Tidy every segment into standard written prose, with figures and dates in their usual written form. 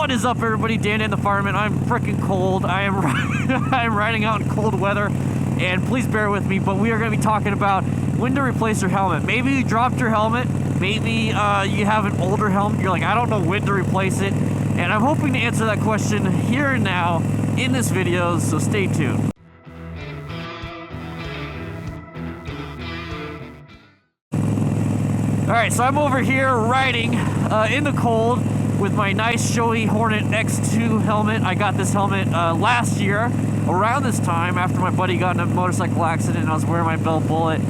What is up, everybody? DanDanTheFireman. I'm freaking cold. I am I'm riding out in cold weather, and please bear with me, but we are going to be talking about when to replace your helmet. Maybe you dropped your helmet. Maybe you have an older helmet. You're like, I don't know when to replace it. And I'm hoping to answer that question here and now in this video, so stay tuned. Alright, so I'm over here riding in the cold with my nice showy Hornet X2 helmet. I got this helmet last year around this time after my buddy got in a motorcycle accident and I was wearing my bell bullet.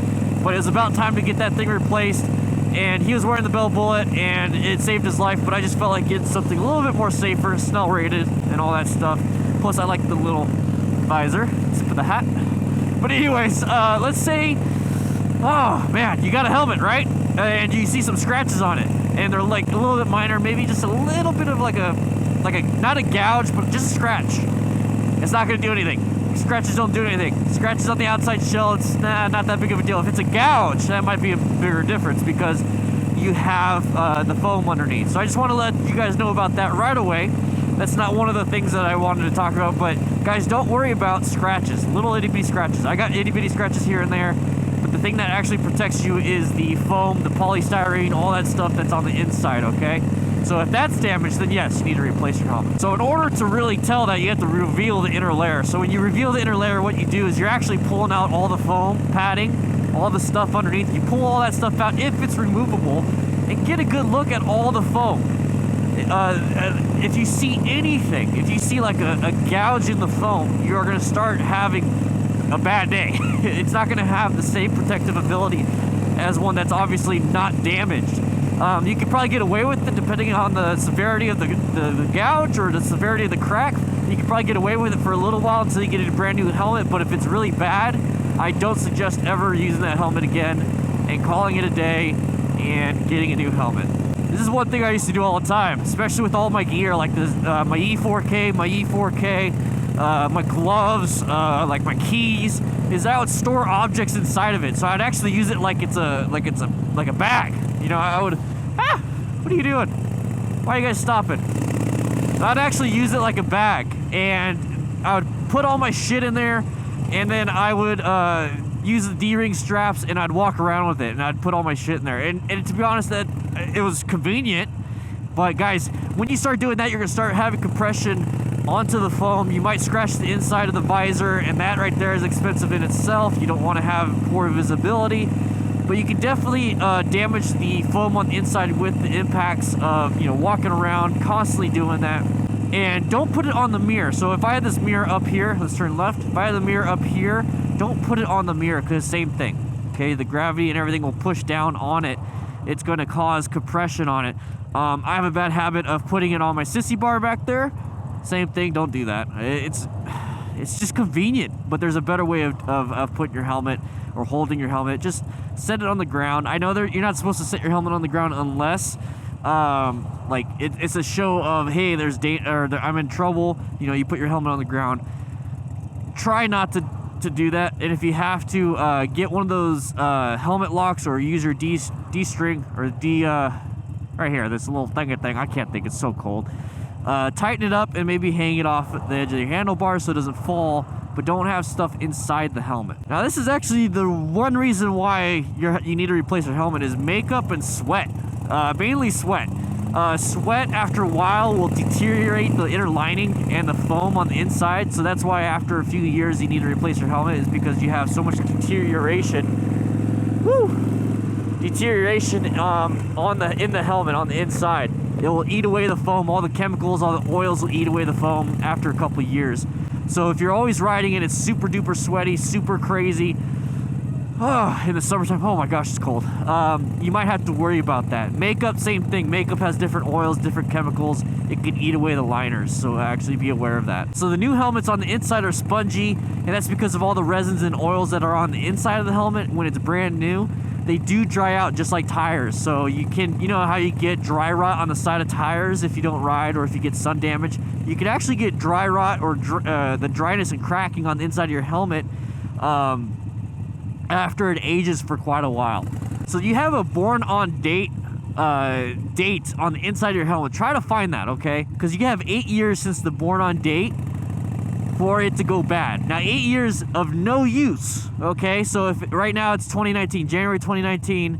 But it was about time to get that thing replaced, and he was wearing the bell bullet and it saved his life, but I just felt like getting something a little bit more safer, SNEL rated and all that stuff. Plus I like the little visor, except for the hat. But anyways, let's say, oh man, you got a helmet, right? And you see some scratches on it, and they're like a little bit minor, maybe just a little bit of like a not a gouge, but just a scratch. It's not gonna do anything. Scratches don't do anything. Scratches on the outside shell, it's not that big of a deal. If it's a gouge, that might be a bigger difference because you have the foam underneath. So I just want to let you guys know about that right away. That's not one of the things that I wanted to talk about, but guys, don't worry about scratches, little itty bitty scratches. I got itty bitty scratches here and there. But the thing that actually protects you is the foam, the polystyrene, all that stuff that's on the inside, okay? So if that's damaged, then yes, you need to replace your helmet. So in order to really tell that, you have to reveal the inner layer. So when you reveal the inner layer, what you do is you're actually pulling out all the foam, padding, all the stuff underneath. You pull all that stuff out if it's removable and get a good look at all the foam. If you see anything, if you see like a gouge in the foam, you're gonna start having a bad day. It's not going to have the same protective ability as one that's obviously not damaged. You could probably get away with it depending on the severity of the gouge or the severity of the crack. You could probably get away with it for a little while until you get a brand new helmet, but if it's really bad, I don't suggest ever using that helmet again and calling it a day and getting a new helmet. This is one thing I used to do all the time, especially with all my gear, like this, my E4K, my E4K, my gloves, like my keys, is I would store objects inside of it. So I'd actually use it like it's a bag. You know, I would, what are you doing? Why are you guys stopping? I'd actually use it like a bag, and I would put all my shit in there, and then I would use the D-ring straps, and I'd walk around with it, and I'd put all my shit in there. And to be honest, that it was convenient. But guys, when you start doing that, you're gonna start having compression onto the foam. You might scratch the inside of the visor, and that right there is expensive in itself. You don't want to have poor visibility, but you can definitely damage the foam on the inside with the impacts of, you know, walking around, constantly doing that. And don't put it on the mirror. So if I had this mirror up here, let's turn left. If I had the mirror up here, don't put it on the mirror, because same thing. Okay, the gravity and everything will push down on it. It's going to cause compression on it. I have a bad habit of putting it on my sissy bar back there. Same thing, don't do that. It's just convenient, but there's a better way of putting your helmet or holding your helmet. Just set it on the ground. I know you're not supposed to set your helmet on the ground unless like it's a show of, hey, there's I'm in trouble. You know, you put your helmet on the ground. Try not to do that, and if you have to, get one of those helmet locks or use your D-string or right here, this little thing. I can't think, it's so cold. Tighten it up and maybe hang it off the edge of your handlebars so it doesn't fall, but don't have stuff inside the helmet. Now this is actually the one reason why you need to replace your helmet is makeup and sweat. Mainly sweat. Sweat after a while will deteriorate the inner lining and the foam on the inside, so that's why after a few years you need to replace your helmet, is because you have so much deterioration. Deterioration in the helmet on the inside. It will eat away the foam. All the chemicals, all the oils will eat away the foam after a couple of years. So if you're always riding it, it's super duper sweaty, super crazy. In the summertime, oh my gosh, it's cold. You might have to worry about that. Makeup, same thing. Makeup has different oils, different chemicals. It can eat away the liners, so actually be aware of that. So the new helmets on the inside are spongy, and that's because of all the resins and oils that are on the inside of the helmet when it's brand new. They do dry out just like tires, so you know how you get dry rot on the side of tires if you don't ride, or if you get sun damage. You can actually get dry rot or the dryness and cracking on the inside of your helmet after it ages for quite a while. So you have a born on date date on the inside of your helmet. Try to find that, okay? Because you have 8 years since the born on date for it to go bad. Now, 8 years of no use, okay? So if right now it's 2019, January 2019,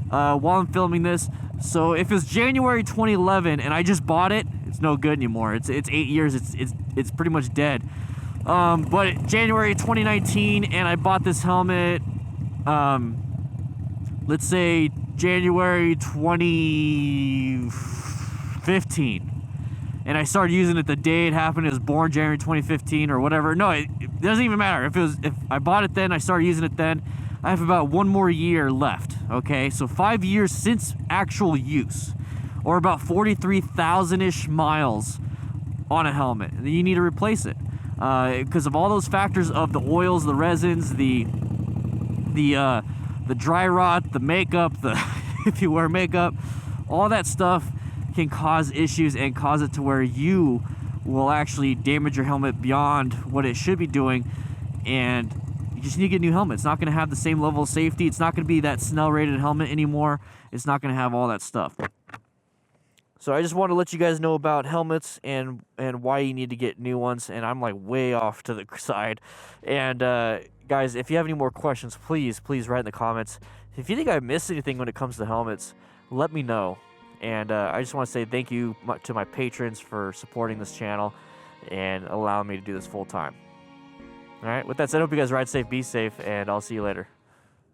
while I'm filming this. So if it's January 2011 and I just bought it, it's no good anymore. It's 8 years. It's pretty much dead. But January 2019 and I bought this helmet. Let's say January 2015. And I started using it the day it happened. It was born January 2015 or whatever. No, it doesn't even matter. If I bought it then, I started using it then, I have about 1 more year left, okay? So 5 years since actual use, or about 43,000-ish miles on a helmet. And then you need to replace it. Because of all those factors of the oils, the resins, the dry rot, the makeup, if you wear makeup, all that stuff can cause issues and cause it to where you will actually damage your helmet beyond what it should be doing, and you just need to get a new helmet. It's not going to have the same level of safety. It's not going to be that S.M.A.R.T rated helmet anymore. It's not going to have all that stuff. So I just want to let you guys know about helmets and why you need to get new ones. And I'm like way off to the side. And guys, if you have any more questions, please write in the comments. If you think I missed anything when it comes to helmets, let me know. And I just want to say thank you to my patrons for supporting this channel and allowing me to do this full time. All right, with that said, I hope you guys ride safe, be safe, and I'll see you later.